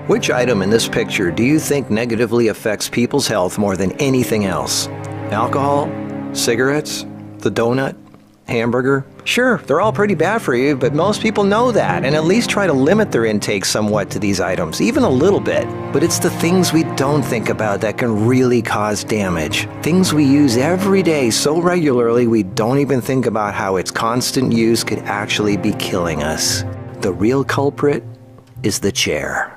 Which item in this picture do you think negatively affects people's health more than anything else? Alcohol? Cigarettes? The donut? Hamburger? Sure, they're all pretty bad for you, but most people know that and at least try to limit their intake somewhat to these items, even a little bit. But it's the things we don't think about that can really cause damage. Things we use every day so regularly we don't even think about how its constant use could actually be killing us. The real culprit is the chair.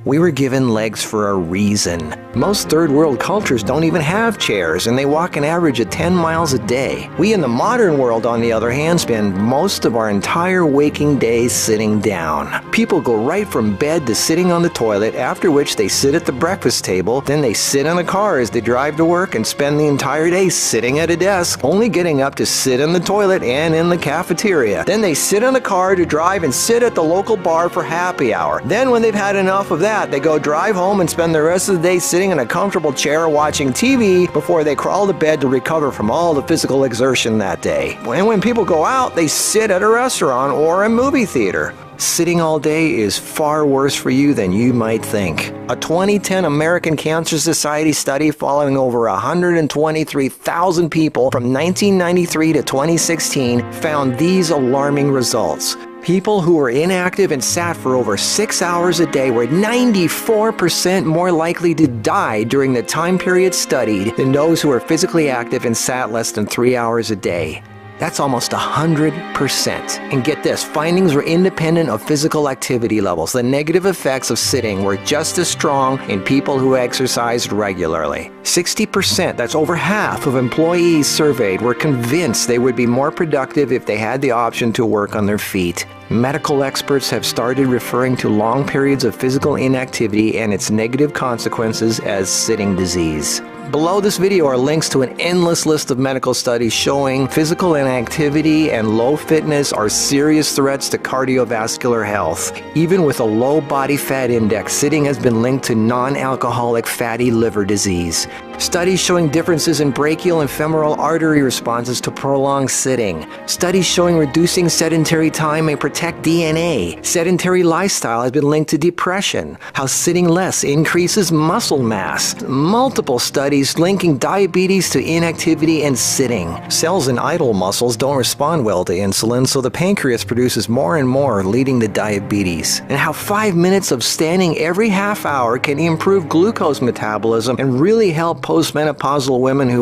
We were given legs for a reason. Most third world cultures don't even have chairs, and they walk an average of 10 miles a day. We in the modern world, on the other hand, spend most of our entire waking days sitting down. People go right from bed to sitting on the toilet, after which they sit at the breakfast table, then they sit in the car as they drive to work and spend the entire day sitting at a desk, only getting up to sit in the toilet and in the cafeteria. Then they sit in the car to drive and sit at the local bar for happy hour. Then when they've had enough of that, they go drive home and spend the rest of the day sitting in a comfortable chair watching TV before they crawl to bed to recover from all the physical exertion that day. And when people go out, they sit at a restaurant or a movie theater. Sitting all day is far worse for you than you might think. A 2010 American Cancer Society study following over 123,000 people from 1993 to 2016 found these alarming results. People who were inactive and sat for over 6 hours a day were 94% more likely to die during the time period studied than those who were physically active and sat less than 3 hours a day. That's almost 100%. And get this, findings were independent of physical activity levels. The negative effects of sitting were just as strong in people who exercised regularly. 60%, that's over half of employees surveyed, were convinced they would be more productive if they had the option to work on their feet. Medical experts have started referring to long periods of physical inactivity and its negative consequences as sitting disease. Below this video are links to an endless list of medical studies showing physical inactivity and low fitness are serious threats to cardiovascular health. Even with a low body fat index, sitting has been linked to non-alcoholic fatty liver disease. Studies showing differences in brachial and femoral artery responses to prolonged sitting. Studies showing reducing sedentary time may protect DNA. Sedentary lifestyle has been linked to depression. How sitting less increases muscle mass. Multiple studies linking diabetes to inactivity and sitting. Cells in idle muscles don't respond well to insulin, so the pancreas produces more and more, leading to diabetes. And how 5 minutes of standing every half hour can improve glucose metabolism and really help postmenopausal women who